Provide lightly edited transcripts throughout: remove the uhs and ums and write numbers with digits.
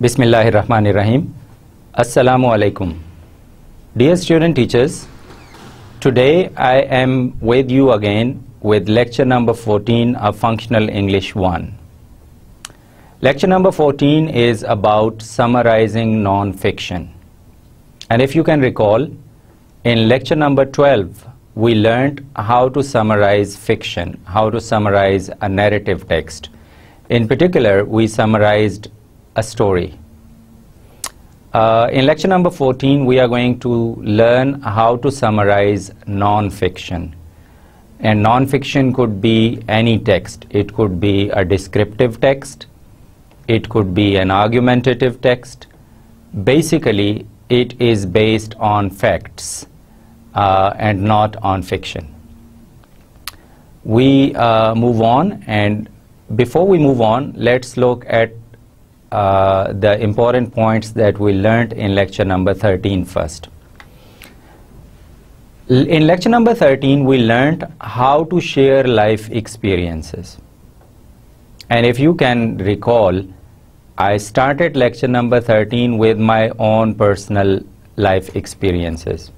Bismillahirrahmanirrahim. Assalamu alaikum. Dear student teachers, today I am with you again with lecture number 14 of Functional English 1. Lecture number 14 is about summarizing non-fiction. And if you can recall, in lecture number 12, we learned how to summarize fiction, how to summarize a narrative text. In particular, we summarized a story. In lecture number 14, we are going to learn how to summarize non-fiction. And non-fiction could be any text. It could be a descriptive text. It could be an argumentative text. Basically, it is based on facts and not on fiction. We move on, and before we move on, let's look at the important points that we learned in lecture number 13 first. In lecture number 13, we learned how to share life experiences. And if you can recall, I started lecture number 13 with my own personal life experiences.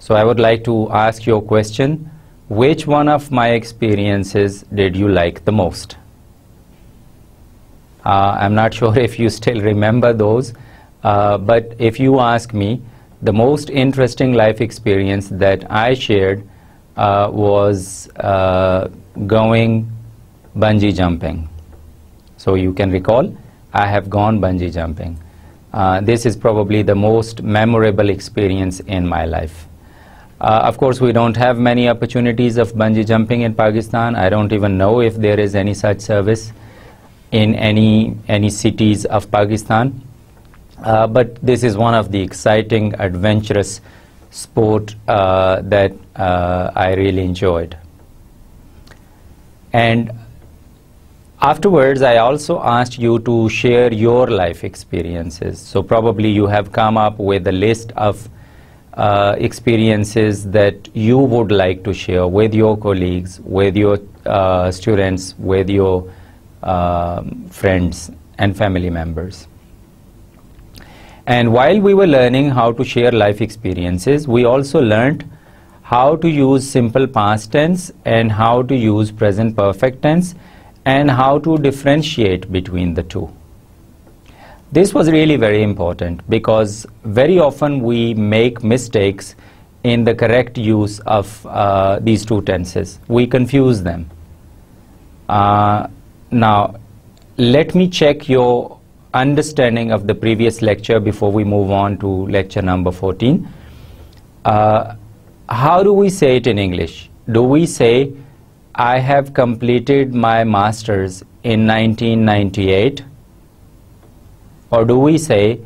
So I would like to ask you a question. Which one of my experiences did you like the most? I'm not sure if you still remember those, but if you ask me, the most interesting life experience that I shared was going bungee jumping. So you can recall, I have gone bungee jumping. This is probably the most memorable experience in my life. Of course, we don't have many opportunities of bungee jumping in Pakistan. I don't even know if there is any such service in any cities of Pakistan, but this is one of the exciting, adventurous sport that I really enjoyed. And afterwards, I also asked you to share your life experiences. So probably you have come up with a list of experiences that you would like to share with your colleagues, with your students, with your friends and family members. And while we were learning how to share life experiences, we also learned how to use simple past tense and how to use present perfect tense and how to differentiate between the two. This was really very important because very often we make mistakes in the correct use of these two tenses. We confuse them. Now, let me check your understanding of the previous lecture before we move on to lecture number 14. How do we say it in English? Do we say, I have completed my master's in 1998? Or do we say,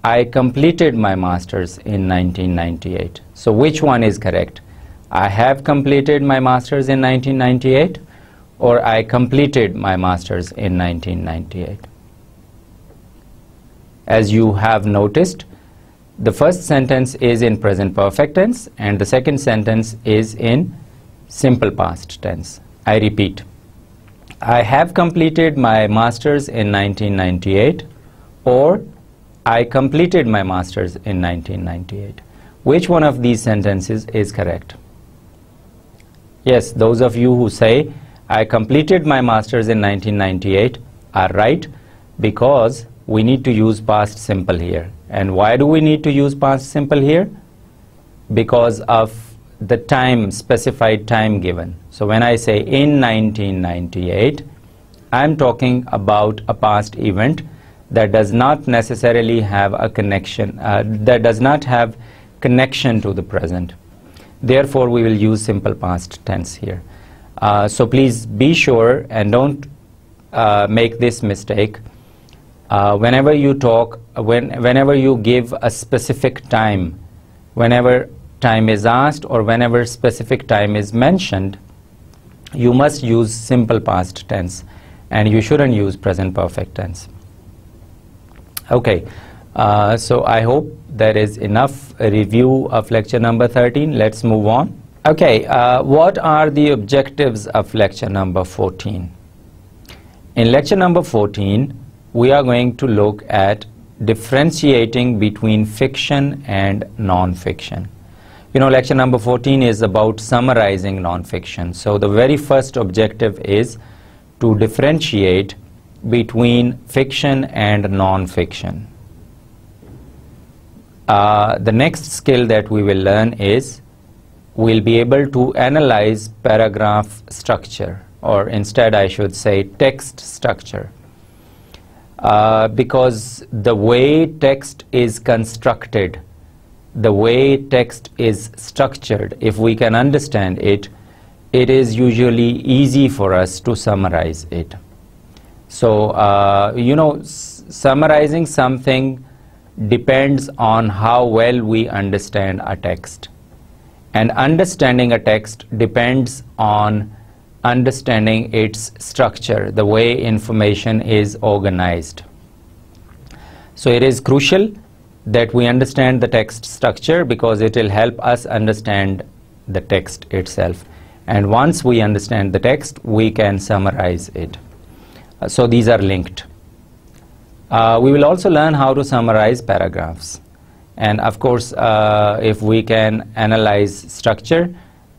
I completed my master's in 1998? So which one is correct? I have completed my master's in 1998? Or I completed my master's in 1998. As you have noticed, the first sentence is in present perfect tense and the second sentence is in simple past tense. I repeat, I have completed my master's in 1998 or I completed my master's in 1998. Which one of these sentences is correct? Yes, those of you who say I completed my master's in 1998 are right because we need to use past simple here. And why do we need to use past simple here? Because of the time, specified time given. So when I say in 1998, I'm talking about a past event that does not necessarily have a connection, that does not have connection to the present. Therefore, we will use simple past tense here. So please be sure and don't make this mistake. Whenever you talk, whenever you give a specific time, whenever time is asked or whenever specific time is mentioned, you must use simple past tense and you shouldn't use present perfect tense. Okay, so I hope there is enough review of lecture number 13. Let's move on. Okay, what are the objectives of lecture number 14? In lecture number 14, we are going to look at differentiating between fiction and non-fiction. You know, lecture number 14 is about summarizing non-fiction. So the very first objective is to differentiate between fiction and non-fiction. The next skill that we will learn is we'll be able to analyze paragraph structure, or instead I should say text structure. Because the way text is constructed, the way text is structured, if we can understand it, it is usually easy for us to summarize it. So, you know, summarizing something depends on how well we understand a text. And understanding a text depends on understanding its structure, the way information is organized. So it is crucial that we understand the text structure because it will help us understand the text itself. And once we understand the text, we can summarize it. So these are linked. We will also learn how to summarize paragraphs. And of course, if we can analyze structure,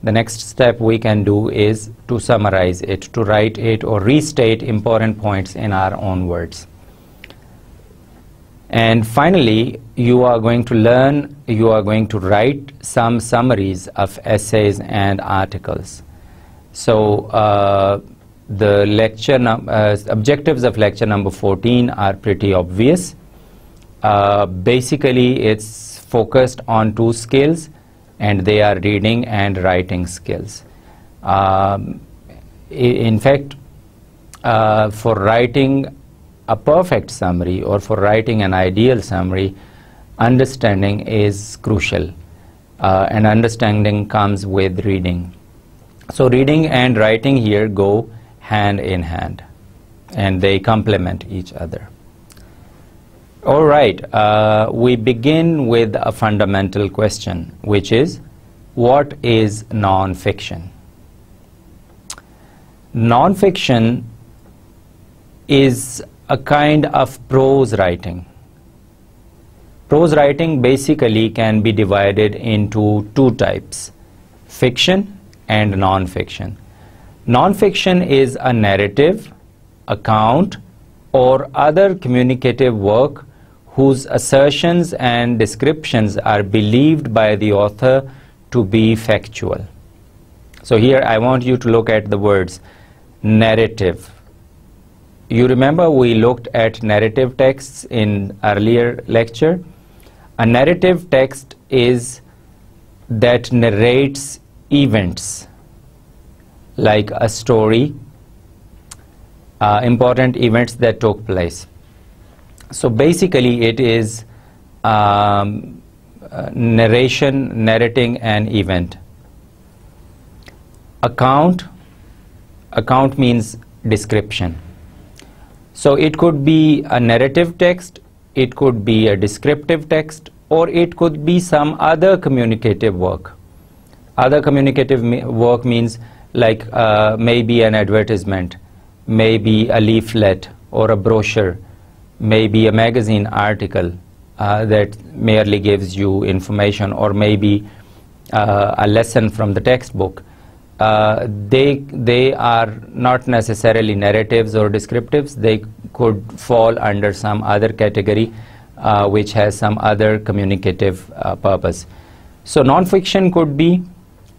the next step we can do is to summarize it, to write it or restate important points in our own words. And finally, you are going to learn, you are going to write some summaries of essays and articles. So the lecture objectives of lecture number 14 are pretty obvious. Basically, it's focused on two skills, and they are reading and writing skills. In fact, for writing a perfect summary or for writing an ideal summary, understanding is crucial, and understanding comes with reading. So reading and writing here go hand in hand, and they complement each other. All right, we begin with a fundamental question, which is, what is non-fiction? Non-fiction is a kind of prose writing. Prose writing basically can be divided into two types, fiction and non-fiction. Non-fiction is a narrative, account, or other communicative work whose assertions and descriptions are believed by the author to be factual. So here I want you to look at the words narrative. You remember we looked at narrative texts in earlier lecture. A narrative text is that narrates events like a story, important events that took place. So basically it is narration, narrating an event. Account means description. So it could be a narrative text, it could be a descriptive text, or it could be some other communicative work. Other communicative work means like maybe an advertisement, maybe a leaflet or a brochure, maybe a magazine article that merely gives you information, or maybe a lesson from the textbook. They are not necessarily narratives or descriptives. They could fall under some other category which has some other communicative purpose. So non-fiction could be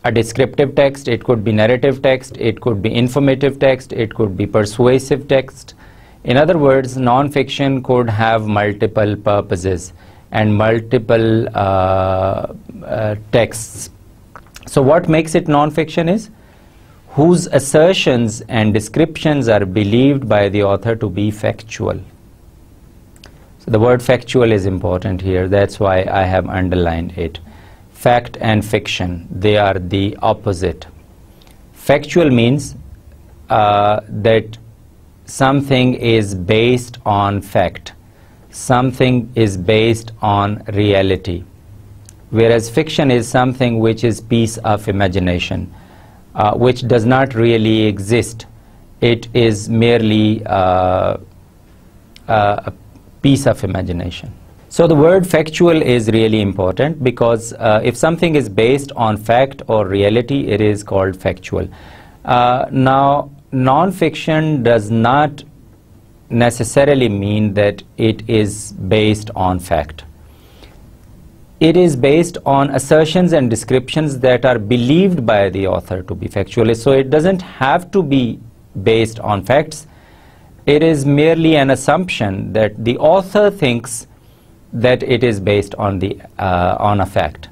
a descriptive text, it could be narrative text, it could be informative text, it could be persuasive text. In other words, non-fiction could have multiple purposes and multiple texts. So what makes it non-fiction is whose assertions and descriptions are believed by the author to be factual. So the word factual is important here, that's why I have underlined it. Fact and fiction, they are the opposite. Factual means that something is based on fact, something is based on reality, whereas fiction is something which is piece of imagination, which does not really exist. It is merely a piece of imagination. So the word factual is really important, because if something is based on fact or reality, it is called factual. Now, non-fiction does not necessarily mean that it is based on fact. It is based on assertions and descriptions that are believed by the author to be factual. So it doesn't have to be based on facts. It is merely an assumption that the author thinks that it is based on a fact,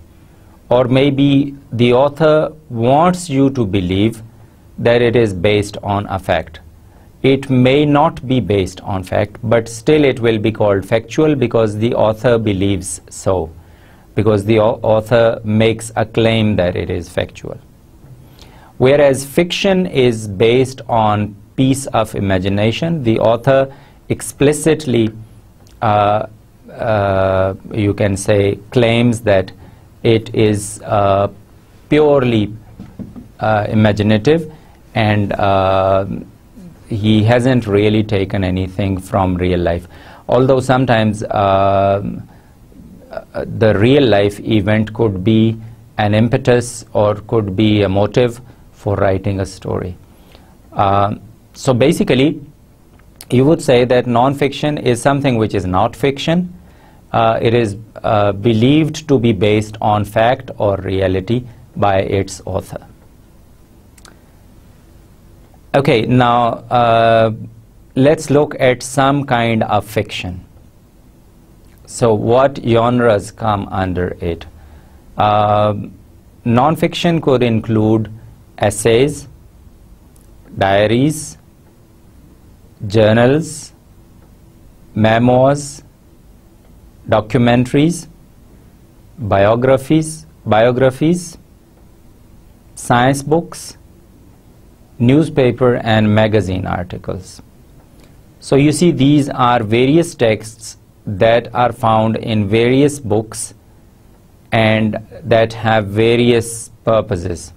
or maybe the author wants you to believe that it is based on a fact. It may not be based on fact, but still it will be called factual because the author believes so, because the author makes a claim that it is factual. Whereas fiction is based on piece of imagination, the author explicitly you can say claims that it is purely imaginative, and he hasn't really taken anything from real life, although sometimes the real life event could be an impetus or could be a motive for writing a story. So basically you would say that non-fiction is something which is not fiction. It is believed to be based on fact or reality by its author. Okay, now let's look at some kind of fiction. So what genres come under it? Non-fiction could include essays, diaries, journals, memoirs, documentaries, biographies, science books, newspaper and magazine articles. So you see, these are various texts that are found in various books and that have various purposes,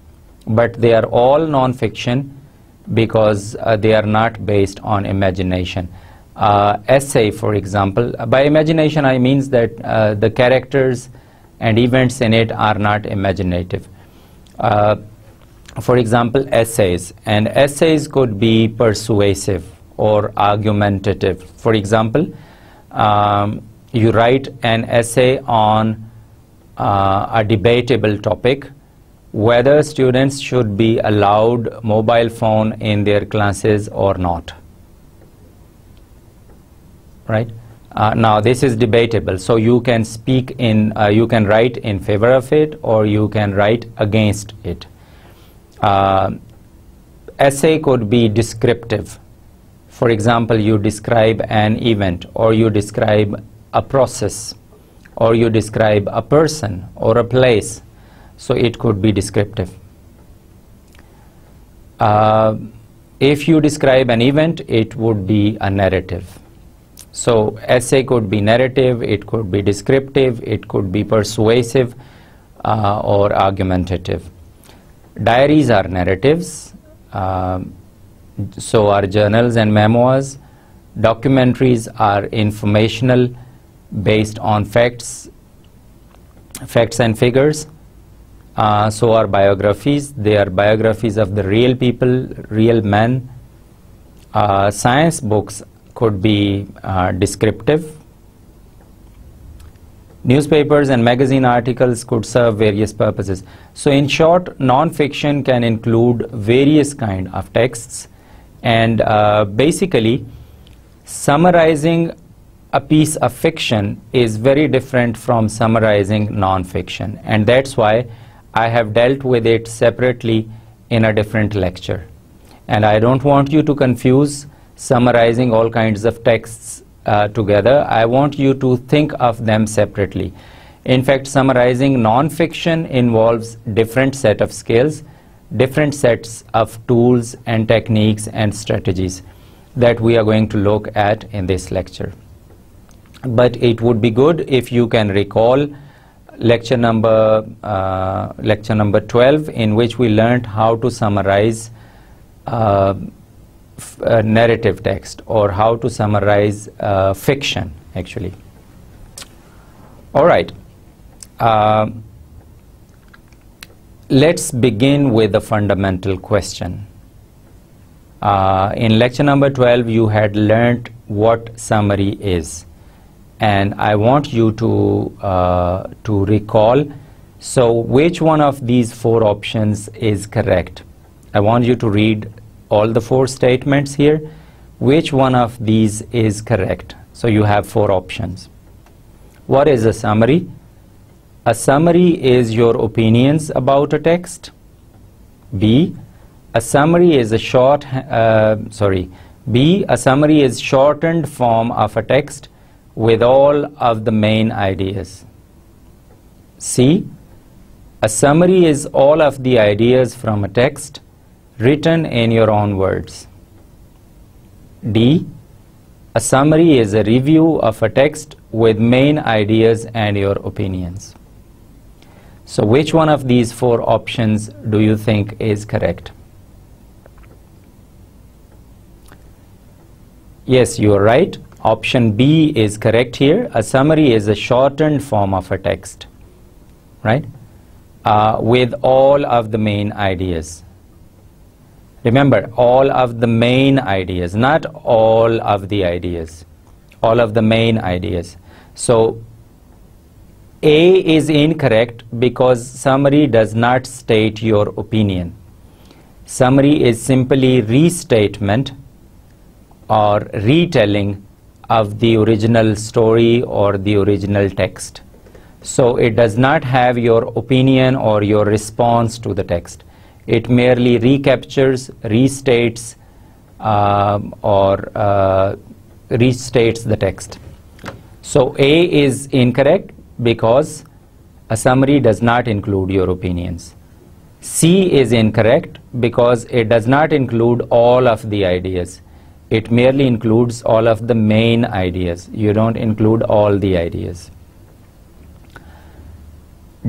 but they are all non-fiction because they are not based on imagination. Essay, for example, by imagination I means that the characters and events in it are not imaginative. For example, essays, and essays could be persuasive or argumentative. For example, you write an essay on a debatable topic, whether students should be allowed mobile phone in their classes or not. Right? Now this is debatable, so you can speak in, you can write in favor of it or you can write against it. Essay could be descriptive. For example, you describe an event, or you describe a process, or you describe a person or a place, so it could be descriptive. If you describe an event, it would be a narrative. So essay could be narrative, it could be descriptive, it could be persuasive or argumentative. Diaries are narratives, so are journals and memoirs. Documentaries are informational, based on facts and figures. So are biographies. They are biographies of the real people, real men. Science books could be descriptive. Newspapers and magazine articles could serve various purposes. So in short, non-fiction can include various kind of texts, and basically summarizing a piece of fiction is very different from summarizing non-fiction, and that's why I have dealt with it separately in a different lecture. And I don't want you to confuse summarizing all kinds of texts together. I want you to think of them separately. In fact, summarizing non-fiction involves different set of skills, different sets of tools and techniques and strategies that we are going to look at in this lecture. But it would be good if you can recall lecture number 12, in which we learned how to summarize narrative text, or how to summarize fiction actually. All right, let's begin with a fundamental question. In lecture number 12 you had learnt what summary is, and I want you to recall. So which one of these four options is correct? I want you to read all the four statements here. Which one of these is correct? So you have four options. What is a summary? A summary is your opinions about a text. B, a summary is a a summary is shortened form of a text with all of the main ideas. C, a summary is all of the ideas from a text written in your own words. D, a summary is a review of a text with main ideas and your opinions. So which one of these four options do you think is correct? Yes, you are right. Option B is correct here. A summary is a shortened form of a text, right? With all of the main ideas. Remember, all of the main ideas, not all of the ideas. All of the main ideas. So A is incorrect because summary does not state your opinion. Summary is simply restatement or retelling of the original story or the original text. So it does not have your opinion or your response to the text. It merely recaptures, restates restates the text. So A is incorrect because a summary does not include your opinions. C is incorrect because it does not include all of the ideas. It merely includes all of the main ideas. You don't include all the ideas.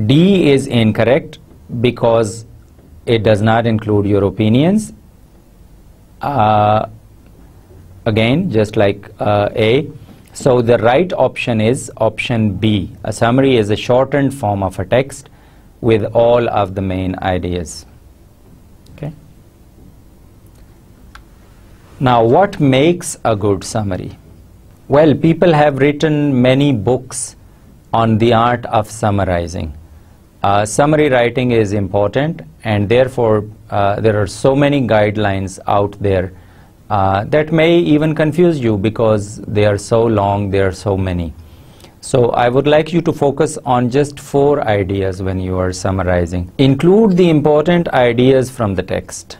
D is incorrect because it does not include your opinions. Again, just like A. So the right option is option B. A summary is a shortened form of a text with all of the main ideas. Okay. Now, what makes a good summary? Well, people have written many books on the art of summarizing. Summary writing is important, and therefore there are so many guidelines out there that may even confuse you because they are so long, there are so many. So I would like you to focus on just 4 ideas when you are summarizing. Include the important ideas from the text.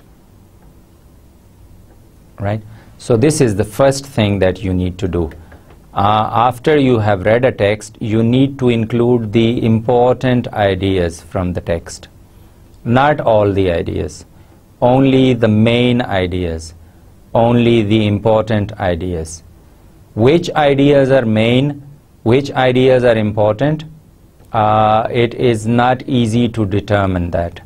Right? So this is the first thing that you need to do. After you have read a text, you need to include the important ideas from the text. Not all the ideas, only the main ideas, only the important ideas. Which ideas are main, which ideas are important? It is not easy to determine that.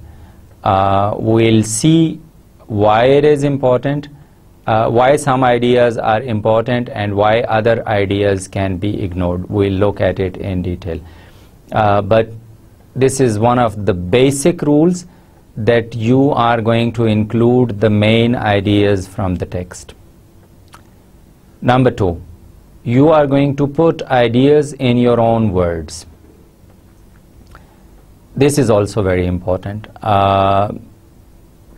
We'll see why it is important, why some ideas are important and why other ideas can be ignored. We'll look at it in detail. But this is one of the basic rules, that you are going to include the main ideas from the text. Number 2, you are going to put ideas in your own words. This is also very important.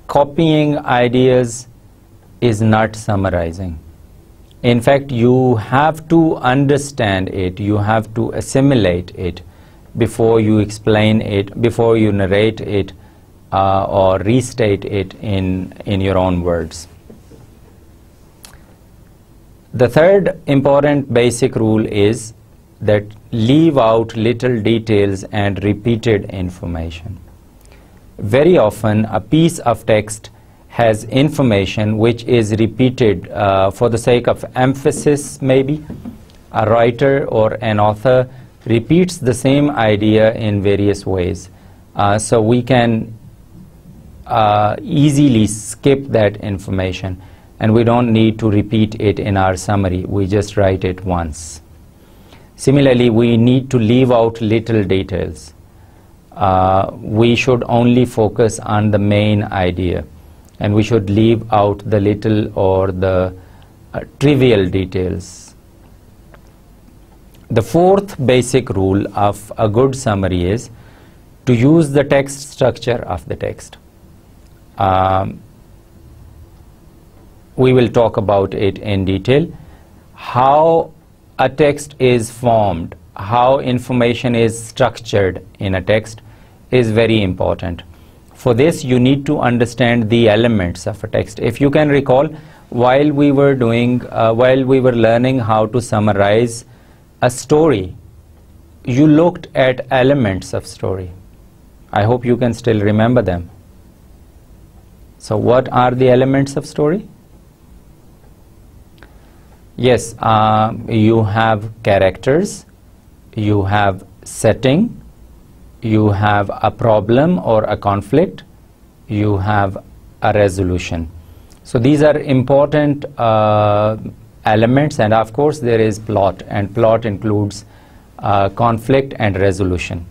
Copying ideas is not summarizing. In fact, you have to understand it, you have to assimilate it before you explain it, before you narrate it or restate it in your own words. The third important basic rule is that leave out little details and repeated information. Very often a piece of text has information which is repeated for the sake of emphasis maybe. A writer or an author repeats the same idea in various ways. So we can easily skip that information and we don't need to repeat it in our summary. We just write it once. Similarly, we need to leave out little details. We should only focus on the main idea, and we should leave out the little or the trivial details. The fourth basic rule of a good summary is to use the text structure of the text. We will talk about it in detail. How a text is formed, how information is structured in a text is very important. For this, you need to understand the elements of a text. If you can recall, while we were learning how to summarize a story, you looked at elements of story. I hope you can still remember them. So what are the elements of story? Yes, you have characters, you have setting, you have a problem or a conflict, you have a resolution. So these are important elements, and of course there is plot, and plot includes conflict and resolution.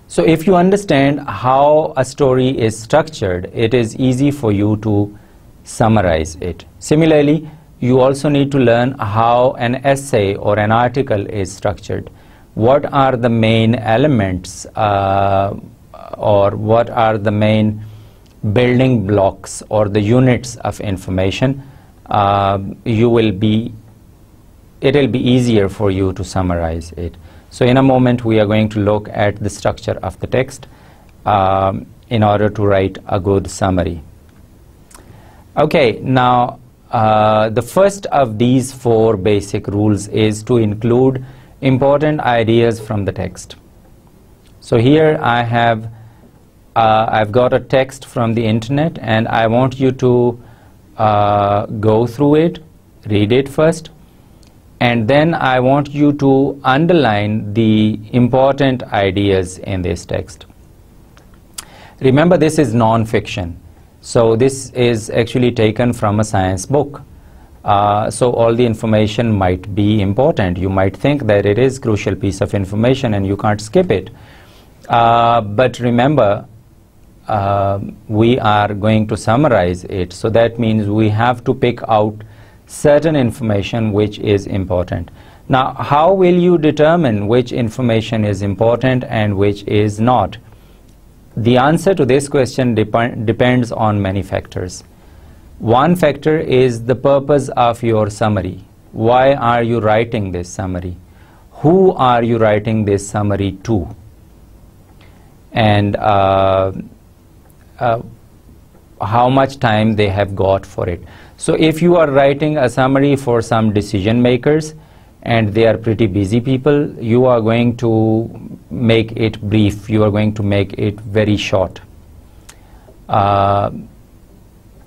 So if you understand how a story is structured, it is easy for you to summarize it. Similarly, you also need to learn how an essay or an article is structured. What are the main elements or what are the main building blocks or the units of information? It will be easier for you to summarize it. So in a moment we are going to look at the structure of the text in order to write a good summary. Okay, now the first of these four basic rules is to include important ideas from the text. So here I've got a text from the internet, and I want you to go through it, read it first, and then I want you to underline the important ideas in this text. Remember, this is non-fiction. So this is actually taken from a science book. So all the information might be important. You might think that it is a crucial piece of information and you can't skip it. But remember, we are going to summarize it. So that means we have to pick out certain information which is important. Now, how will you determine which information is important and which is not? The answer to this question depends on many factors. One factor is the purpose of your summary. Why are you writing this summary? Who are you writing this summary to? And how much time they have got for it. So if you are writing a summary for some decision makers and they are pretty busy people, you are going to make it brief. You are going to make it very short.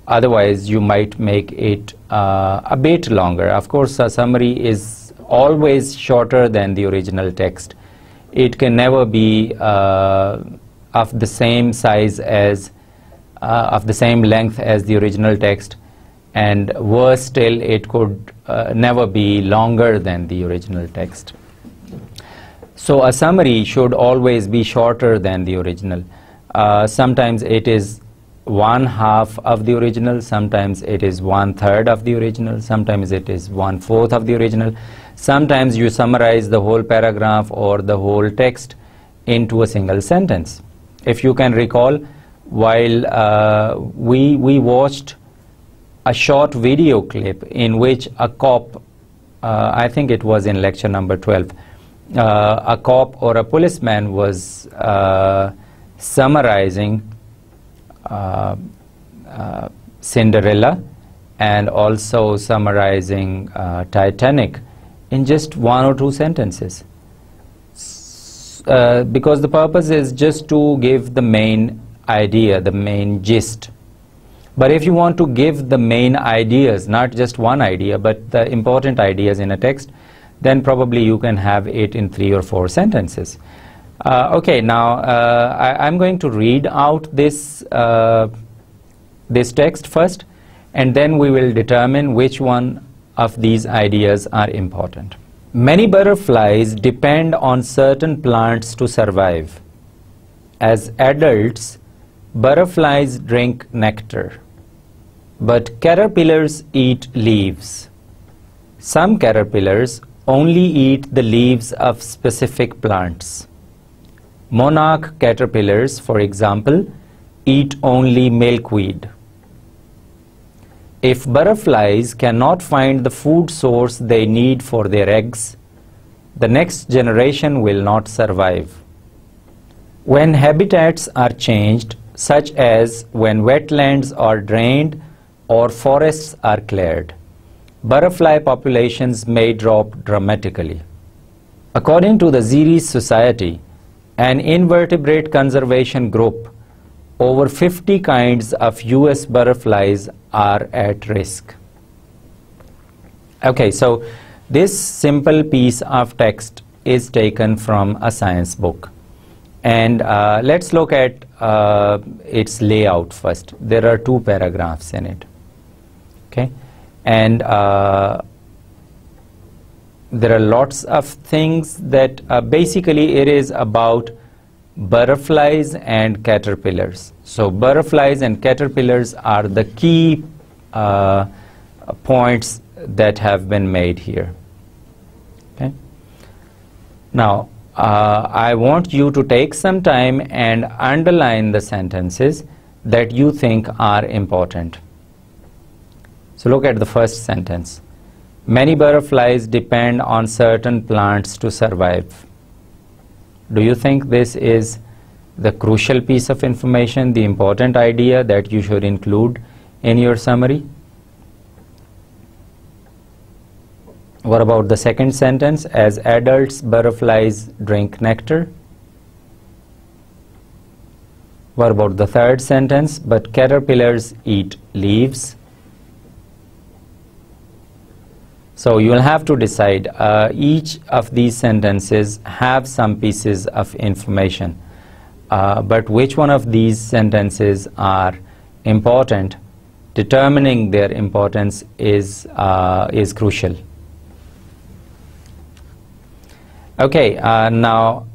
Otherwise, you might make it a bit longer. Of course, a summary is always shorter than the original text. It can never be of the same size as, of the same length as the original text, and worse still, it could never be longer than the original text. So a summary should always be shorter than the original. Sometimes it is 1/2 of the original, sometimes it is 1/3 of the original, sometimes it is 1/4 of the original. Sometimes you summarize the whole paragraph or the whole text into a single sentence. If you can recall, while we watched a short video clip in which a cop, I think it was in lecture number 12, a cop or a policeman was summarizing Cinderella and also summarizing Titanic in just 1 or 2 sentences. Because the purpose is just to give the main idea, the main gist. But if you want to give the main ideas, not just one idea, but the important ideas in a text, then probably you can have it in 3 or 4 sentences. Okay, now I'm going to read out this, this text first, and then we will determine which one of these ideas are important. Many butterflies depend on certain plants to survive. As adults, butterflies drink nectar, but caterpillars eat leaves. Some caterpillars only eat the leaves of specific plants. Monarch caterpillars, for example, eat only milkweed. If butterflies cannot find the food source they need for their eggs, the next generation will not survive. When habitats are changed, such as when wetlands are drained or forests are cleared, butterfly populations may drop dramatically. According to the Xeres Society, an invertebrate conservation group, over 50 kinds of US butterflies are at risk. Okay, so this simple piece of text is taken from a science book. And let's look at its layout first. There are 2 paragraphs in it. Okay, and there are lots of things that basically it is about butterflies and caterpillars. So butterflies and caterpillars are the key points that have been made here. Okay. Now I want you to take some time and underline the sentences that you think are important. So look at the first sentence. Many butterflies depend on certain plants to survive. Do you think this is the crucial piece of information, the important idea that you should include in your summary? What about the second sentence? As adults, butterflies drink nectar. What about the third sentence? But caterpillars eat leaves. So you will have to decide. Each of these sentences have some pieces of information, but which one of these sentences are important? Determining their importance is crucial. Okay, now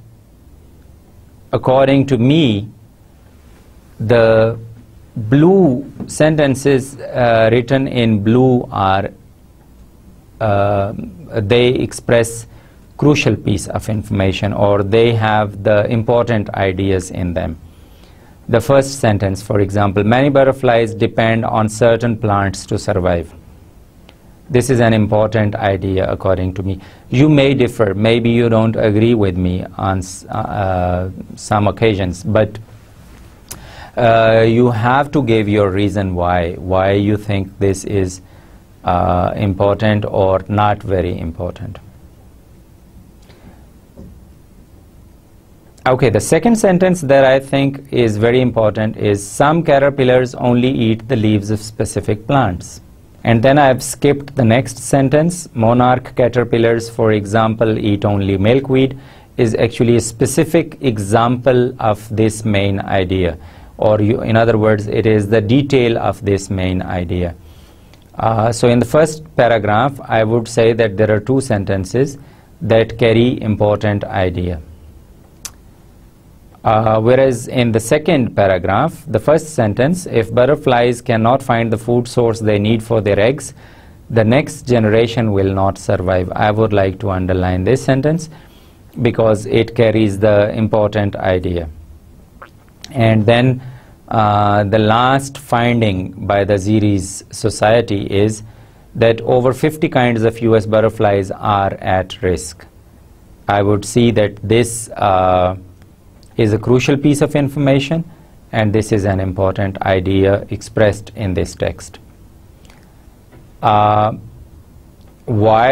according to me, the blue sentences written in blue are they express crucial piece of information, or they have the important ideas in them. The first sentence, for example, many butterflies depend on certain plants to survive. This is an important idea according to me. You may differ, maybe you don't agree with me on some occasions, but you have to give your reason why you think this is important or not very important. Okay, the second sentence that I think is very important is some caterpillars only eat the leaves of specific plants. And then I've skipped the next sentence. Monarch caterpillars, for example, eat only milkweed, is actually a specific example of this main idea, or in other words, it is the detail of this main idea. So in the first paragraph, I would say that there are 2 sentences that carry important idea. Whereas in the second paragraph, the first sentence, if butterflies cannot find the food source they need for their eggs, the next generation will not survive. I would like to underline this sentence because it carries the important idea. And then the last finding by the Xeres Society is that over 50 kinds of US butterflies are at risk. I would see that this is a crucial piece of information, and this is an important idea expressed in this text. Why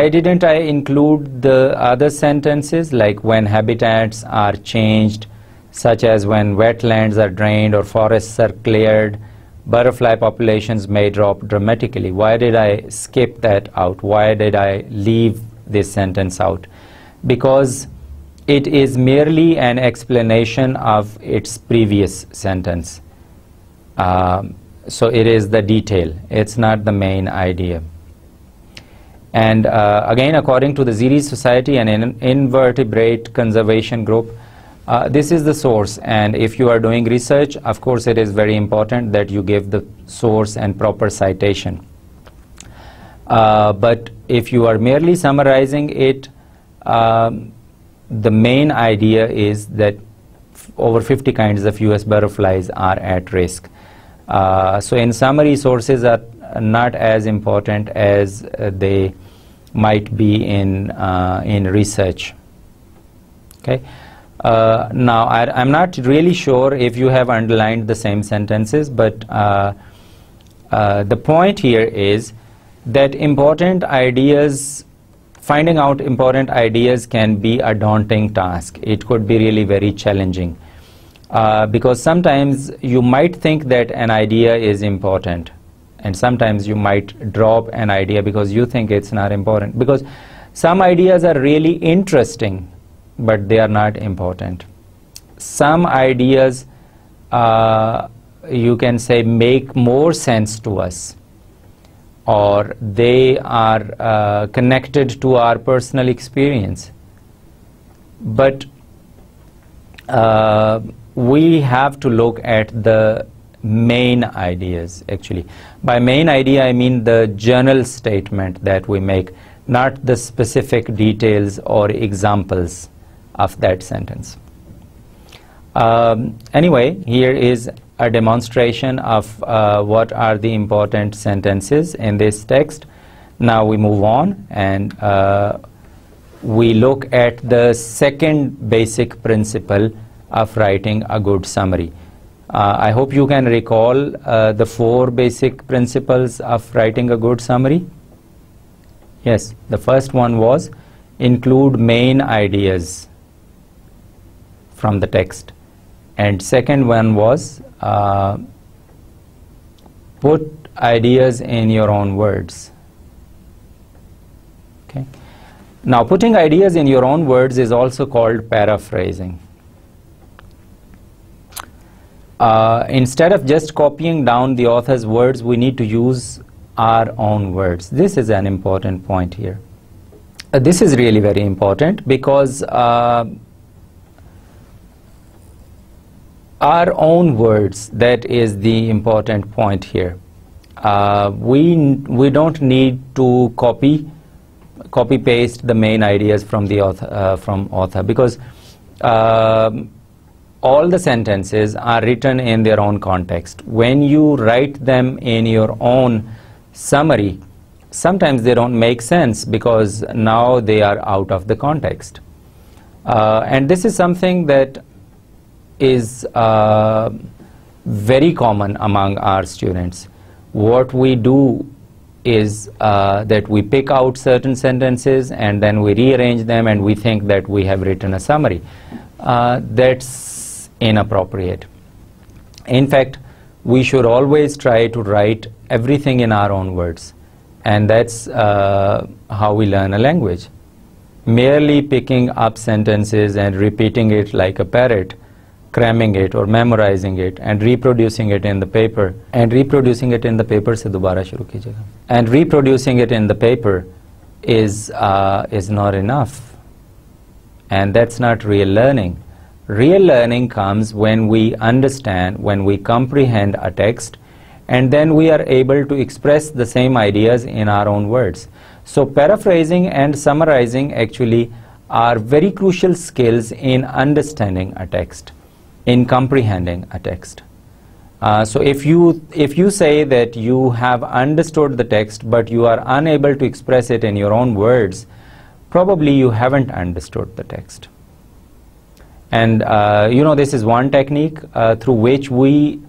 didn't I include the other sentences, like when habitats are changed, such as when wetlands are drained or forests are cleared, butterfly populations may drop dramatically? Why did I skip that out? Why did I leave this sentence out? Because it is merely an explanation of its previous sentence. So it is the detail, it's not the main idea. And again, according to the Ziri Society and Invertebrate Conservation Group, this is the source, and if you are doing research, of course it is very important that you give the source and proper citation. But if you are merely summarizing it, the main idea is that over 50 kinds of US butterflies are at risk. So in summary, sources are not as important as they might be in research. Okay. Now, I'm not really sure if you have underlined the same sentences, but the point here is that finding out important ideas can be a daunting task. It could be really very challenging because sometimes you might think that an idea is important, and sometimes you might drop an idea because you think it's not important, because some ideas are really interesting but they are not important. Some ideas you can say make more sense to us, or they are connected to our personal experience, but we have to look at the main ideas. Actually, by main idea I mean the general statement that we make, not the specific details or examples of that sentence. Anyway, here is a demonstration of what are the important sentences in this text. Now we move on and we look at the second basic principle of writing a good summary. I hope you can recall the 4 basic principles of writing a good summary. Yes, the first one was include main ideas from the text, and second one was put ideas in your own words. Okay. Now, putting ideas in your own words is also called paraphrasing. Instead of just copying down the author's words, we need to use our own words. This is an important point here. This is really very important because our own words, that is the important point here. We don't need to copy paste the main ideas from the author, because all the sentences are written in their own context. When you write them in your own summary, sometimes they don't make sense because now they are out of the context. And this is something that is very common among our students. What we do is that we pick out certain sentences and then we rearrange them and we think that we have written a summary. That's inappropriate. In fact, we should always try to write everything in our own words, and that's how we learn a language. Merely picking up sentences and repeating it like a parrot, cramming it or memorizing it and reproducing it in the paper, and reproducing it in the paper se dobara shuru kijega, and reproducing it in the paper is not enough, and that's not real learning. Real learning comes when we understand, when we comprehend a text, and then we are able to express the same ideas in our own words. So paraphrasing and summarizing actually are very crucial skills in understanding a text, in comprehending a text. So if you say that you have understood the text but you are unable to express it in your own words, probably you haven't understood the text. And this is one technique through which we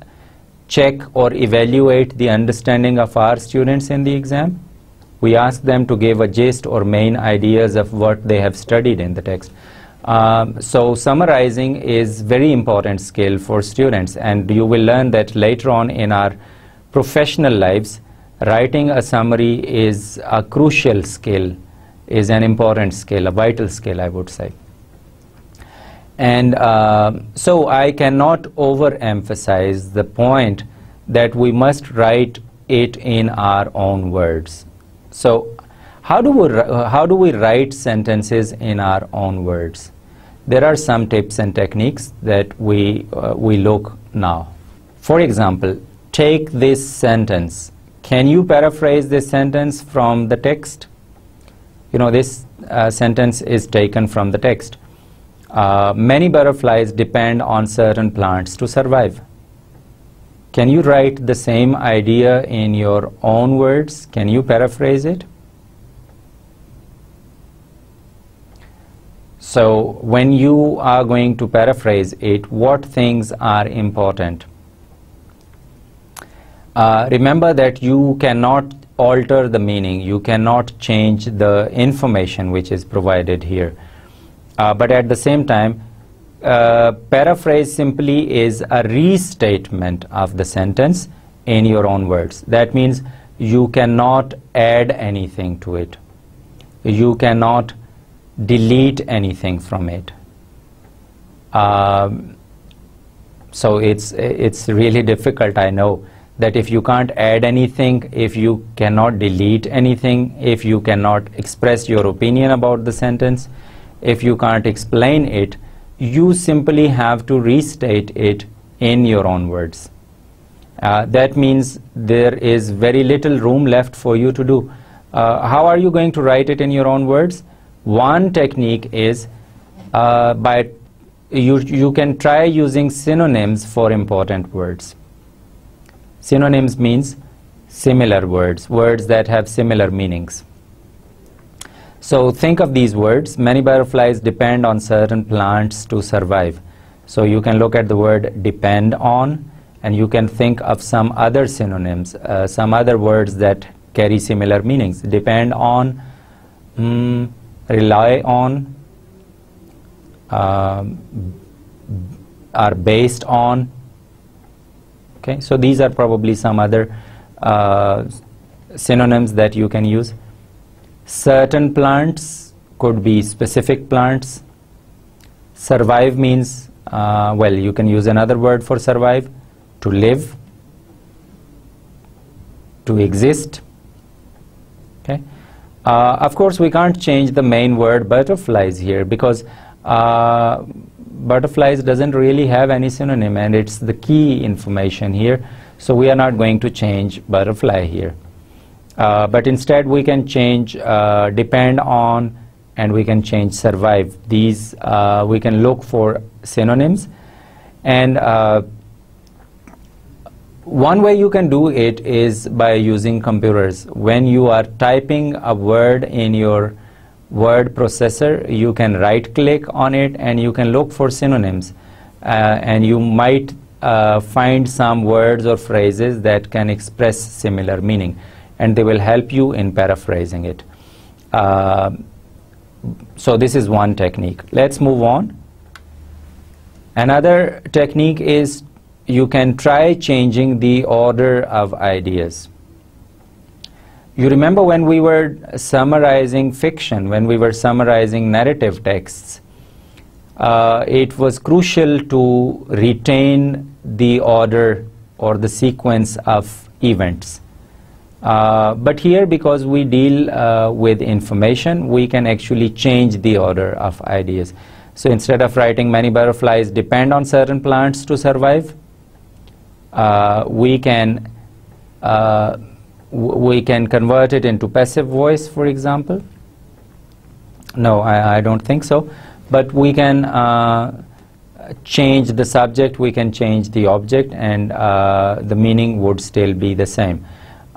check or evaluate the understanding of our students in the exam. We ask them to give a gist or main ideas of what they have studied in the text. So summarizing is very important skill for students, and you will learn that later on in our professional lives. Writing a summary is a crucial skill, is an important skill, a vital skill, I would say. And so I cannot overemphasize the point that we must write it in our own words. So how do we write sentences in our own words? There are some tips and techniques that we look now. For example, take this sentence. Can you paraphrase this sentence from the text? You know, this sentence is taken from the text. Many butterflies depend on certain plants to survive. Can you write the same idea in your own words? Can you paraphrase it? So when you are going to paraphrase it, what things are important? Remember that you cannot alter the meaning. You cannot change the information which is provided here. But at the same time, paraphrase simply is a restatement of the sentence in your own words. That means you cannot add anything to it. You cannot delete anything from it. So it's really difficult, I know, that if you can't add anything, if you cannot delete anything, if you cannot express your opinion about the sentence, if you can't explain it, you simply have to restate it in your own words. That means there is very little room left for you to do. How are you going to write it in your own words? One technique is you can try using synonyms for important words. Synonyms means similar words, words that have similar meanings. So think of these words. Many butterflies depend on certain plants to survive. So you can look at the word depend on, and you can think of some other synonyms, some other words that carry similar meanings. Depend on, rely on, are based on. Okay, so these are probably some other synonyms that you can use. Certain plants could be specific plants. Survive means, well, you can use another word for survive, to live, to exist. Okay. Of course, we can't change the main word butterflies here because butterflies doesn't really have any synonym, and it's the key information here. So we are not going to change butterfly here. But instead we can change depend on, and we can change survive. These we can look for synonyms, and one way you can do it is by using computers. When you are typing a word in your word processor, you can right click on it and you can look for synonyms, and you might find some words or phrases that can express similar meaning, and they will help you in paraphrasing it. So this is one technique. Let's move on. Another technique is you can try changing the order of ideas. You remember when we were summarizing fiction, when we were summarizing narrative texts, it was crucial to retain the order or the sequence of events. But here, because we deal with information, we can actually change the order of ideas. So instead of writing many butterflies depend on certain plants to survive, we can convert it into passive voice, for example. No, I don't think so. But we can change the subject, we can change the object, and the meaning would still be the same.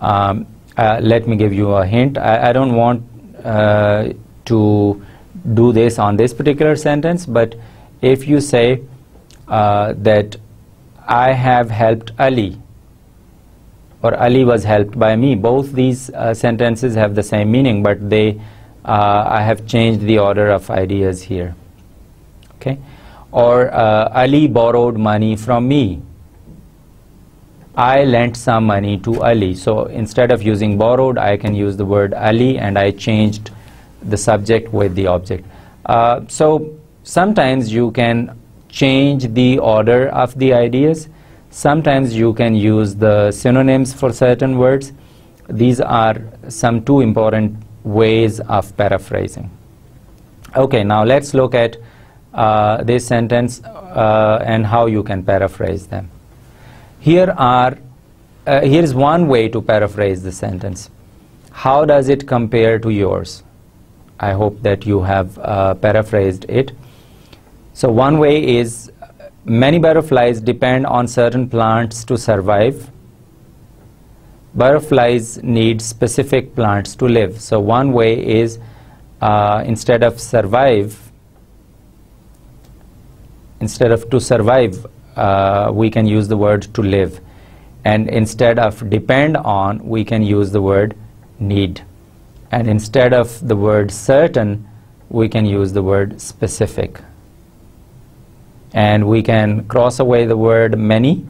Let me give you a hint. I don't want to do this on this particular sentence, but if you say that I have helped Ali, or Ali was helped by me, both these sentences have the same meaning, but I have changed the order of ideas here. Okay? Or Ali borrowed money from me. I lent some money to Ali. So instead of using borrowed, I can use the word Ali, and I changed the subject with the object. So sometimes you can change the order of the ideas. Sometimes you can use the synonyms for certain words. These are some two important ways of paraphrasing. Okay, now let's look at this sentence and how you can paraphrase them. Here's one way to paraphrase the sentence. How does it compare to yours? I hope that you have paraphrased it. So one way is, many butterflies depend on certain plants to survive. Butterflies need specific plants to live. So one way is, instead of survive, instead of to survive, we can use the word to live. And instead of depend on, we can use the word need. And instead of the word certain, we can use the word specific. And we can cross away the word many,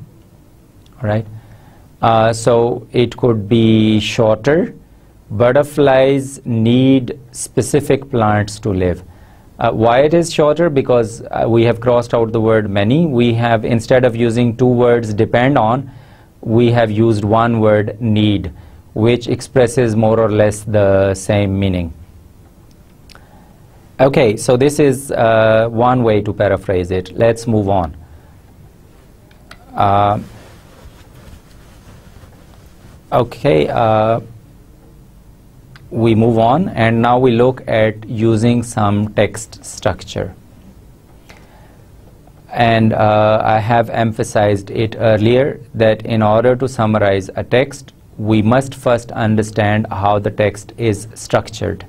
all right? So it could be shorter. Butterflies need specific plants to live. Why it is shorter? Because we have crossed out the word many. We have, instead of using two words depend on, we have used one word need, which expresses more or less the same meaning. Okay, so this is one way to paraphrase it. Let's move on. We move on, and now we look at using some text structure. And I have emphasized it earlier that in order to summarize a text, we must first understand how the text is structured.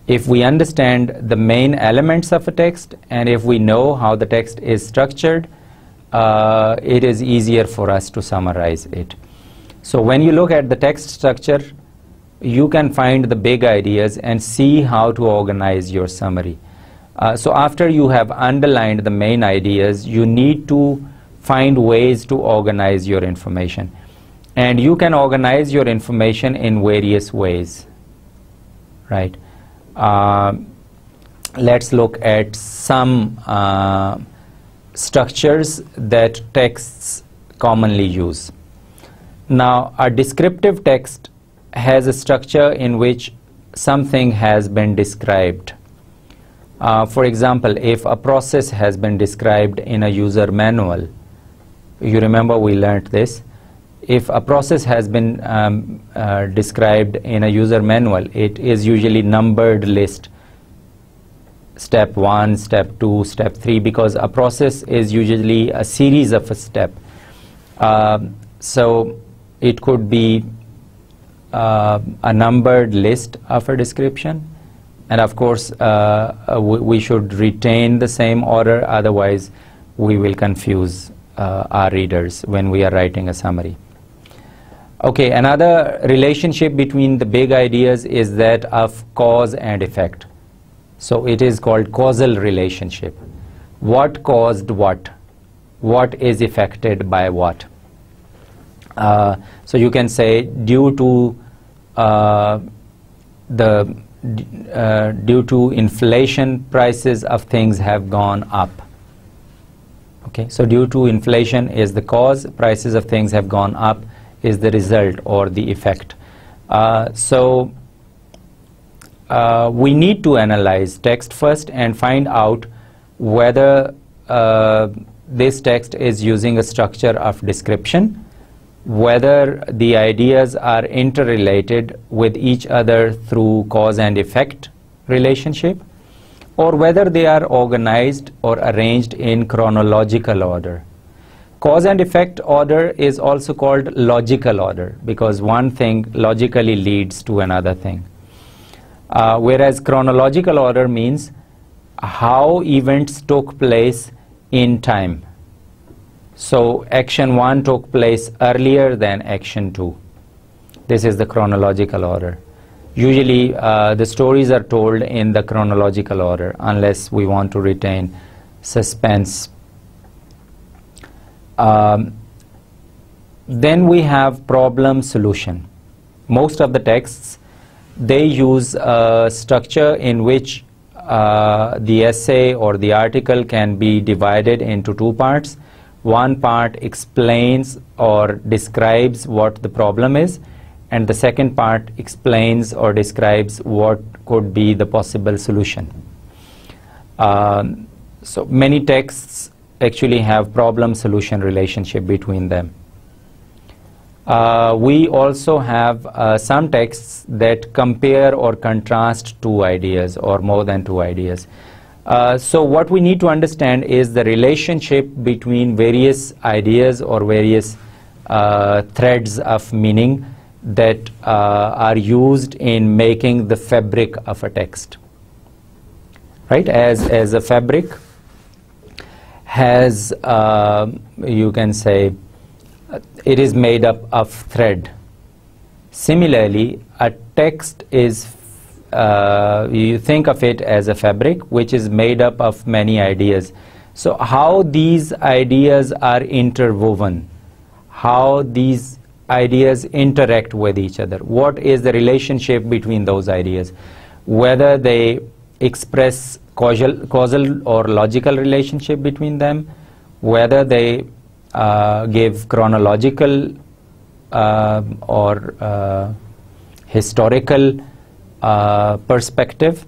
If we understand the main elements of a text, and if we know how the text is structured, it is easier for us to summarize it. So when you look at the text structure, you can find the big ideas and see how to organize your summary. So after you have underlined the main ideas, you need to find ways to organize your information. And you can organize your information in various ways, right? Let's look at some structures that texts commonly use. Now, a descriptive text has a structure in which something has been described. For example, if a process has been described in a user manual, you remember we learned this. If a process has been described in a user manual, it is usually numbered list. Step 1, step 2, step 3, because a process is usually a series of a step. So it could be a numbered list of a description. And of course, we should retain the same order, otherwise we will confuse our readers when we are writing a summary. Okay, another relationship between the big ideas is that of cause and effect. So it is called causal relationship. What caused what? What is affected by what? So you can say due to due to inflation, prices of things have gone up. Okay, so due to inflation is the cause, prices of things have gone up is the result or the effect. We need to analyze text first and find out whether this text is using a structure of description, whether the ideas are interrelated with each other through cause and effect relationship, or whether they are organized or arranged in chronological order. Cause and effect order is also called logical order, because one thing logically leads to another thing. Whereas chronological order means how events took place in time. So action 1 took place earlier than action 2. This is the chronological order. Usually the stories are told in the chronological order unless we want to retain suspense. Then we have problem solution. Most of the texts, they use a structure in which the essay or the article can be divided into two parts. One part explains or describes what the problem is, and the second part explains or describes what could be the possible solution. So many texts actually have problem-solution relationship between them. We also have some texts that compare or contrast two ideas or more than two ideas. So what we need to understand is the relationship between various ideas or various threads of meaning that are used in making the fabric of a text. Right? As a fabric has, you can say, it is made up of thread. Similarly, a text is, you think of it as a fabric which is made up of many ideas. So how these ideas are interwoven, how these ideas interact with each other, what is the relationship between those ideas, whether they express causal or logical relationship between them, whether they give chronological or historical perspective,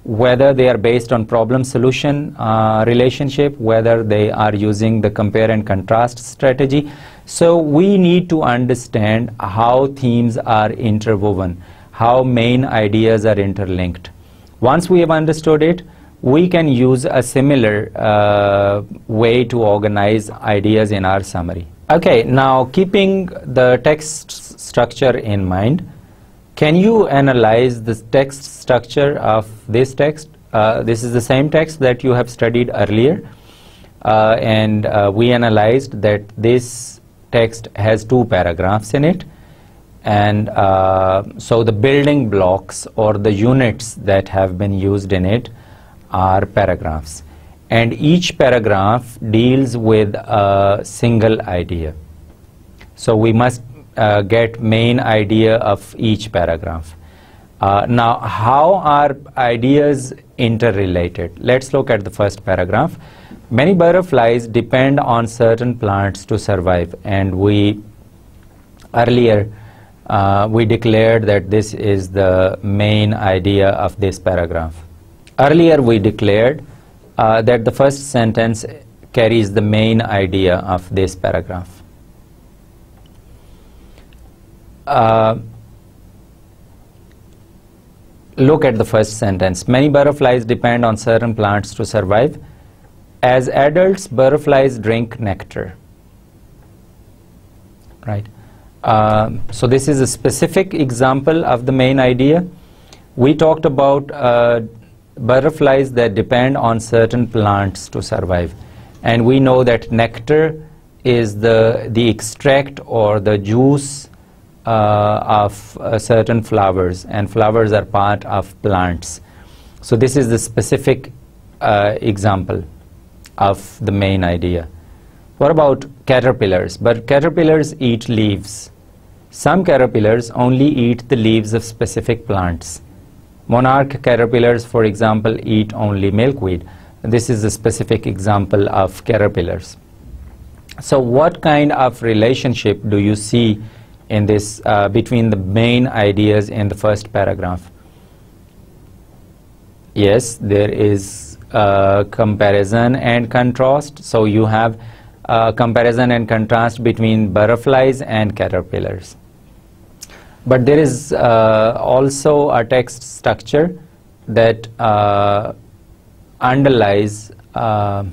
whether they are based on problem-solution relationship, whether they are using the compare and contrast strategy. So we need to understand how themes are interwoven, how main ideas are interlinked. Once we have understood it, we can use a similar way to organize ideas in our summary. Okay, now keeping the text structure in mind, can you analyze the text structure of this text? This is the same text that you have studied earlier, and we analyzed that this text has two paragraphs in it, and so the building blocks or the units that have been used in it are paragraphs, and each paragraph deals with a single idea. So we must get main idea of each paragraph. Now, how are ideas interrelated? Let's look at the first paragraph. Many butterflies depend on certain plants to survive, and we earlier we declared that this is the main idea of this paragraph. Earlier we declared that the first sentence carries the main idea of this paragraph. Look at the first sentence. Many butterflies depend on certain plants to survive. As adults, butterflies drink nectar. Right? So this is a specific example of the main idea. We talked about butterflies that depend on certain plants to survive, and we know that nectar is the extract or the juice of certain flowers, and flowers are part of plants. So this is the specific example of the main idea. What about caterpillars? But caterpillars eat leaves. Some caterpillars only eat the leaves of specific plants. Monarch caterpillars, for example, eat only milkweed. This is a specific example of caterpillars. So what kind of relationship do you see in this between the main ideas in the first paragraph? Yes, there is comparison and contrast. So you have comparison and contrast between butterflies and caterpillars. But there is also a text structure that underlies a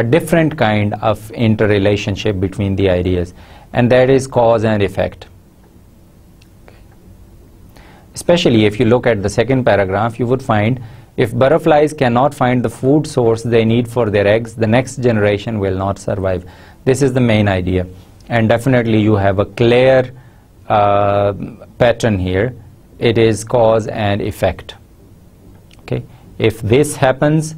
different kind of interrelationship between the ideas, and that is cause and effect. Okay. Especially if you look at the second paragraph, you would find if butterflies cannot find the food source they need for their eggs, the next generation will not survive. This is the main idea, and definitely you have a clear pattern here. It is cause and effect. Okay, if this happens,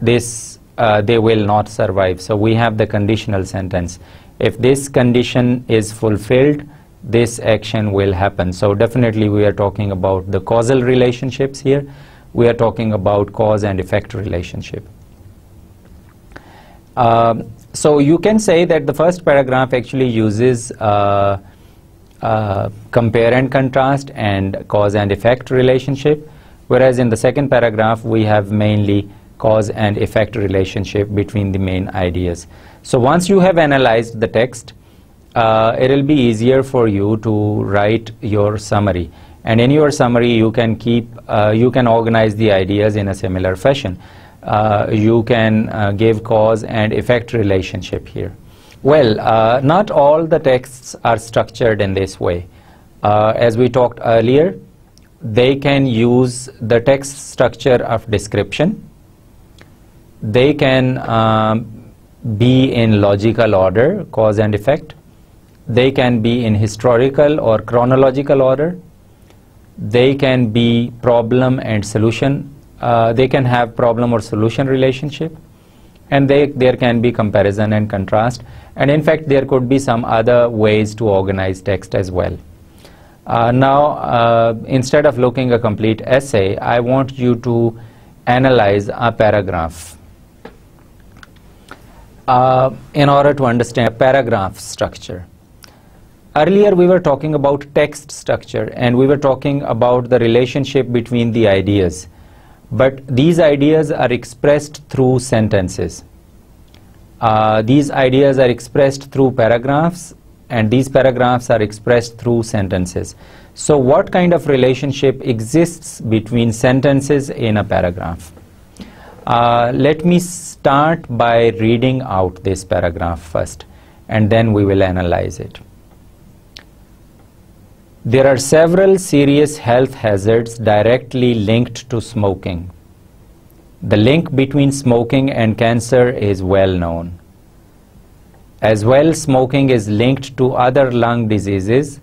this they will not survive. So we have the conditional sentence. If this condition is fulfilled, this action will happen. So definitely we are talking about the causal relationships here. We are talking about cause and effect relationship. So you can say that the first paragraph actually uses compare and contrast and cause and effect relationship, whereas in the second paragraph we have mainly cause and effect relationship between the main ideas. So once you have analyzed the text, it will be easier for you to write your summary, and in your summary you can organize the ideas in a similar fashion. You can give cause and effect relationship here. Well, not all the texts are structured in this way. As we talked earlier, they can use the text structure of description. They can be in logical order, cause and effect. They can be in historical or chronological order. They can be problem and solution. They can have problem or solution relationship. And there can be comparison and contrast. And in fact, there could be some other ways to organize text as well. Now, instead of looking a complete essay, I want you to analyze a paragraph in order to understand a paragraph structure. Earlier, we were talking about text structure, and we were talking about the relationship between the ideas. But these ideas are expressed through sentences. These ideas are expressed through paragraphs, and these paragraphs are expressed through sentences. So what kind of relationship exists between sentences in a paragraph? Let me start by reading out this paragraph first, and then we will analyze it. There are several serious health hazards directly linked to smoking. The link between smoking and cancer is well known. As well, smoking is linked to other lung diseases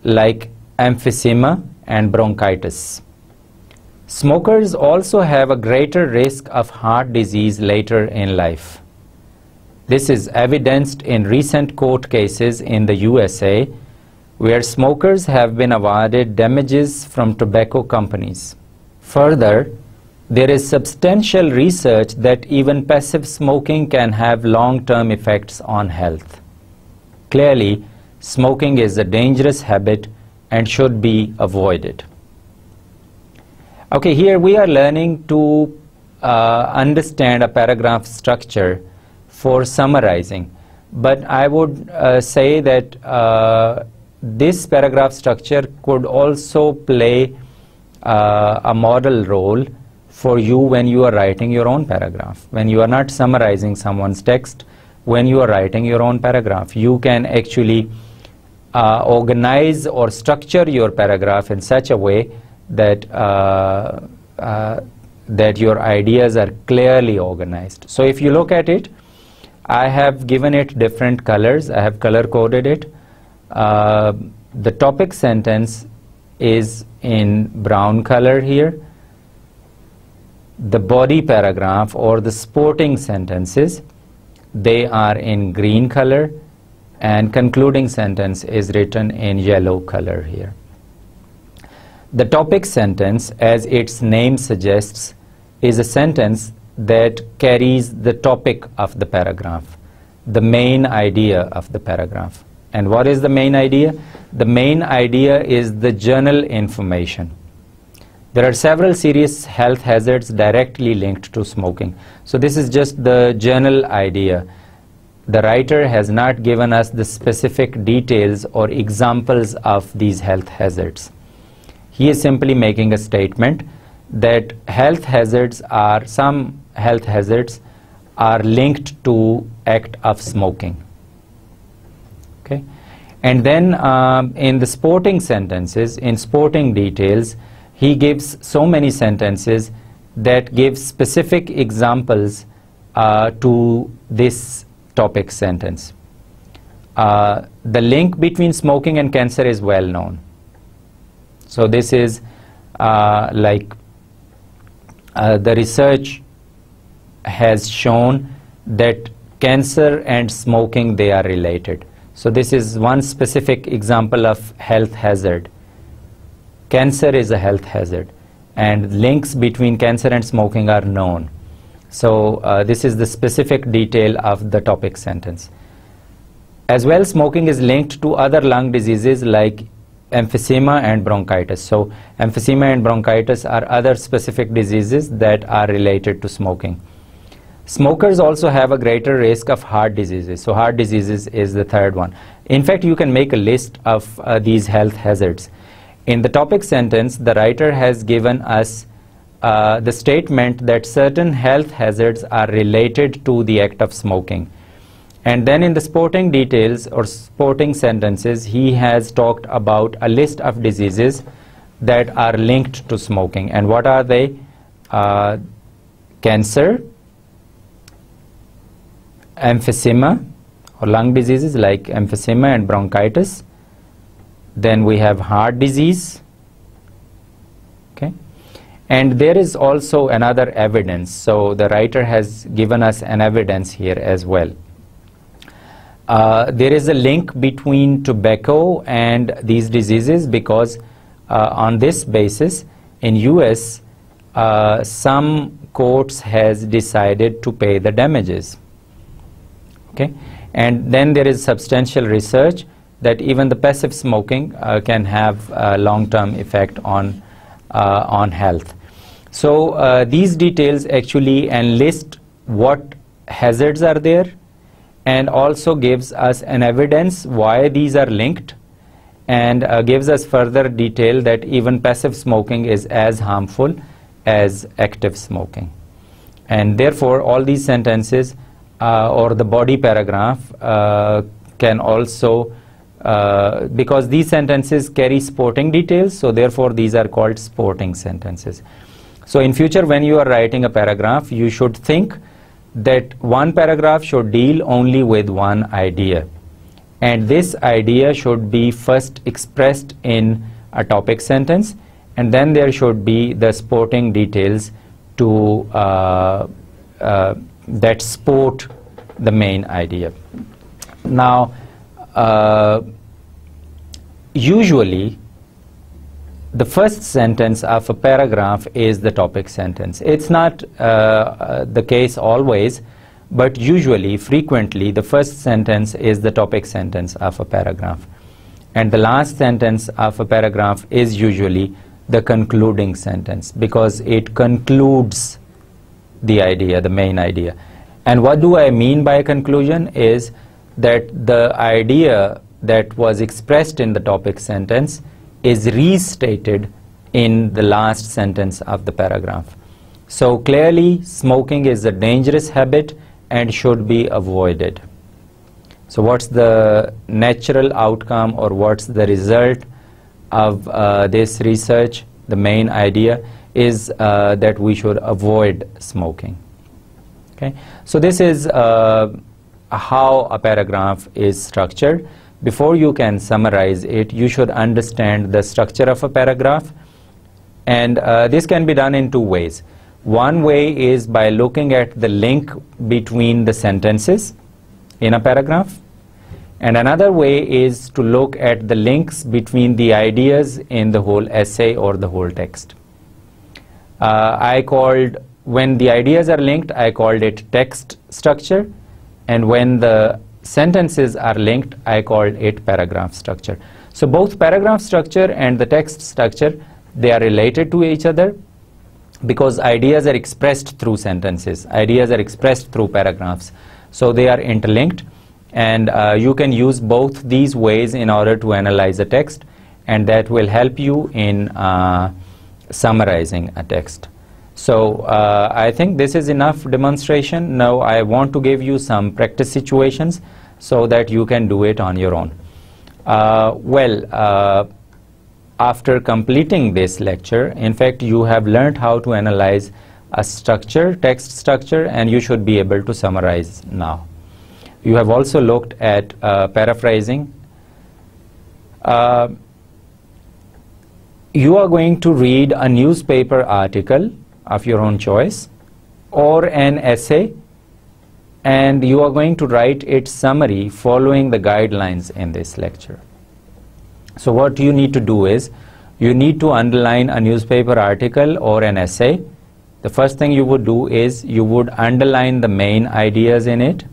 like emphysema and bronchitis. Smokers also have a greater risk of heart disease later in life. This is evidenced in recent court cases in the USA, where smokers have been awarded damages from tobacco companies. Further, there is substantial research that even passive smoking can have long-term effects on health. Clearly, smoking is a dangerous habit and should be avoided. Okay, here we are learning to understand a paragraph structure for summarizing, but I would say that this paragraph structure could also play a model role for you when you are writing your own paragraph. When you are not summarizing someone's text, when you are writing your own paragraph, you can actually organize or structure your paragraph in such a way that that your ideas are clearly organized. So if you look at it, I have given it different colors. I have color coded it. The topic sentence is in brown color here. The body paragraph or the supporting sentences, they are in green color, and concluding sentence is written in yellow color here. The topic sentence, as its name suggests, is a sentence that carries the topic of the paragraph, the main idea of the paragraph. And what is the main idea? The main idea is the general information. There are several serious health hazards directly linked to smoking. So this is just the general idea. The writer has not given us the specific details or examples of these health hazards. He is simply making a statement that some health hazards are linked to act of smoking. Okay? And then in the sporting sentences, in sporting details, he gives so many sentences that give specific examples to this topic sentence. The link between smoking and cancer is well known. So this is the research has shown that cancer and smoking, they are related. So this is one specific example of health hazard. Cancer is a health hazard, and links between cancer and smoking are known. So this is the specific detail of the topic sentence. As well, smoking is linked to other lung diseases like emphysema and bronchitis. So emphysema and bronchitis are other specific diseases that are related to smoking. Smokers also have a greater risk of heart diseases. So heart diseases is the third one. In fact, you can make a list of these health hazards. In the topic sentence, the writer has given us the statement that certain health hazards are related to the act of smoking. And then in the sporting details or sporting sentences, he has talked about a list of diseases that are linked to smoking. And what are they? Cancer, emphysema or lung diseases like emphysema and bronchitis. Then we have heart disease. Okay. And there is also another evidence. So the writer has given us an evidence here as well. There is a link between tobacco and these diseases because on this basis in US some courts has decided to pay the damages. Okay. And then there is substantial research that even the passive smoking can have a long-term effect on health. So these details actually enlist what hazards are there and also gives us an evidence why these are linked, and gives us further detail that even passive smoking is as harmful as active smoking. And therefore all these sentences or the body paragraph can also because these sentences carry sporting details, so therefore these are called sporting sentences. So in future when you are writing a paragraph, you should think that one paragraph should deal only with one idea, and this idea should be first expressed in a topic sentence, and then there should be the sporting details to that support the main idea. Now usually the first sentence of a paragraph is the topic sentence. It's not the case always, but usually, frequently, the first sentence is the topic sentence of a paragraph. And the last sentence of a paragraph is usually the concluding sentence because it concludes the idea, the main idea. And what do I mean by a conclusion is that the idea that was expressed in the topic sentence is restated in the last sentence of the paragraph. So clearly smoking is a dangerous habit and should be avoided. So what's the natural outcome or what's the result of this research? The main idea is that we should avoid smoking. Okay? So this is how a paragraph is structured. Before you can summarize it, you should understand the structure of a paragraph, and this can be done in two ways. One way is by looking at the link between the sentences in a paragraph, and another way is to look at the links between the ideas in the whole essay or the whole text. When the ideas are linked, I called it text structure, and when the sentences are linked, I called it paragraph structure. So both paragraph structure and the text structure, they are related to each other because ideas are expressed through sentences, ideas are expressed through paragraphs. So they are interlinked, and you can use both these ways in order to analyze a text, and that will help you in summarizing a text. So I think this is enough demonstration. Now I want to give you some practice situations so that you can do it on your own. After completing this lecture, in fact, you have learned how to analyze a structure, text structure, and you should be able to summarize now. You have also looked at paraphrasing. You are going to read a newspaper article of your own choice or an essay, and you are going to write its summary following the guidelines in this lecture. So what you need to do is you need to underline a newspaper article or an essay, the first thing you would do is you would underline the main ideas in it,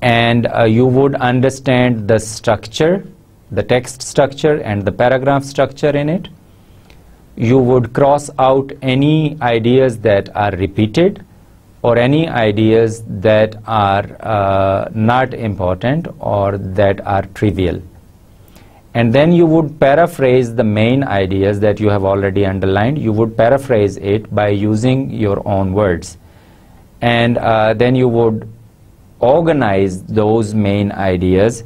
and you would understand the structure, the text structure and the paragraph structure in it. You would cross out any ideas that are repeated or any ideas that are not important or that are trivial. And then you would paraphrase the main ideas that you have already underlined. You would paraphrase it by using your own words. And then you would organize those main ideas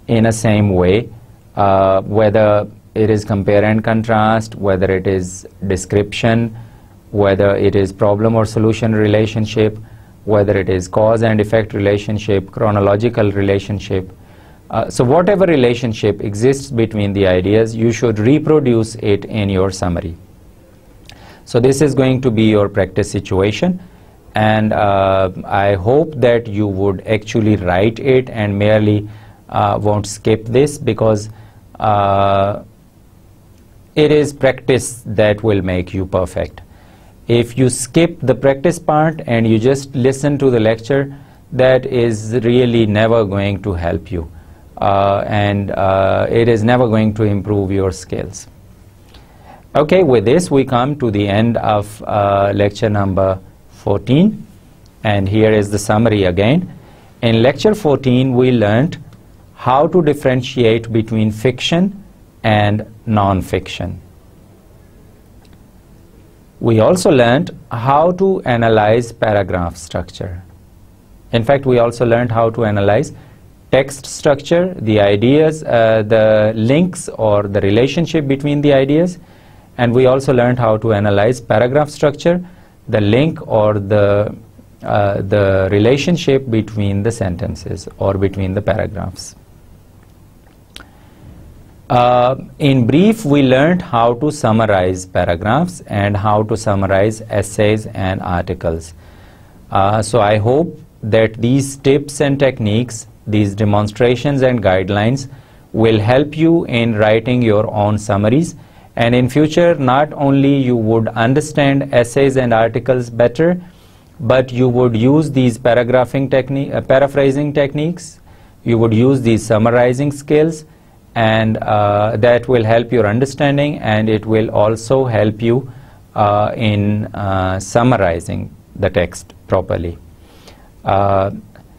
in a same way, whether it is compare and contrast, whether it is description, whether it is problem or solution relationship, whether it is cause and effect relationship, chronological relationship. So whatever relationship exists between the ideas, you should reproduce it in your summary. So this is going to be your practice situation, and I hope that you would actually write it and merely won't skip this, because it is practice that will make you perfect. If you skip the practice part and you just listen to the lecture, that is really never going to help you, and it is never going to improve your skills. Okay, with this we come to the end of lecture number 14, and here is the summary again. In lecture 14 we learned how to differentiate between fiction and non-fiction. We also learned how to analyze paragraph structure. In fact, we also learned how to analyze text structure, the ideas, the links or the relationship between the ideas, and we also learned how to analyze paragraph structure, the link or the relationship between the sentences or between the paragraphs. In brief, we learned how to summarize paragraphs and how to summarize essays and articles. So I hope that these tips and techniques, these demonstrations and guidelines will help you in writing your own summaries, and in future not only you would understand essays and articles better, but you would use these paraphrasing techniques, you would use these summarizing skills, and that will help your understanding, and it will also help you in summarizing the text properly.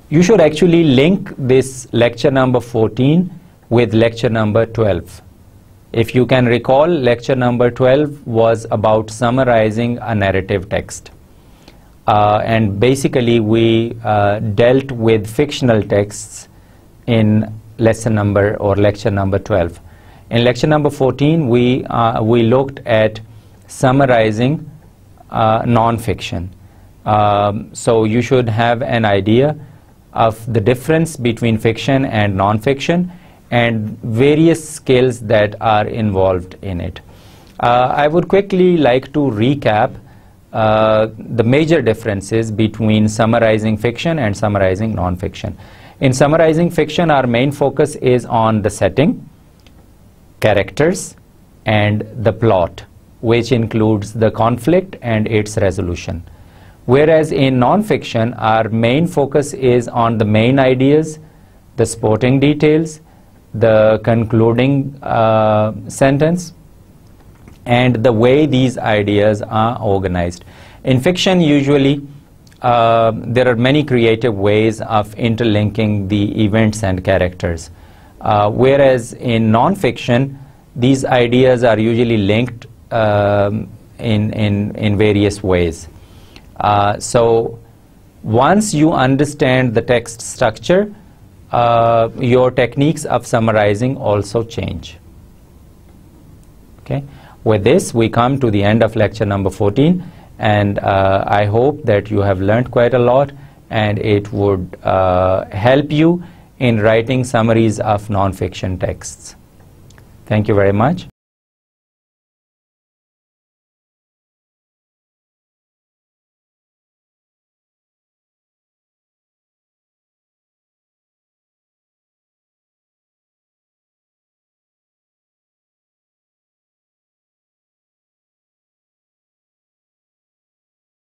You should actually link this lecture number 14 with lecture number 12. If you can recall, lecture number 12 was about summarizing a narrative text. And basically we dealt with fictional texts in lesson number or lecture number 12. In lecture number 14 we looked at summarizing non-fiction. So you should have an idea of the difference between fiction and non-fiction and various skills that are involved in it. I would quickly like to recap the major differences between summarizing fiction and summarizing non-fiction. In summarizing fiction, our main focus is on the setting, characters, and the plot, which includes the conflict and its resolution. Whereas in non-fiction, our main focus is on the main ideas, the supporting details, the concluding sentence, and the way these ideas are organized. In fiction, usually there are many creative ways of interlinking the events and characters, whereas in non-fiction these ideas are usually linked in various ways. So once you understand the text structure, your techniques of summarizing also change. Okay. With this we come to the end of lecture number 14, and I hope that you have learned quite a lot, and it would help you in writing summaries of non-fiction texts. Thank you very much.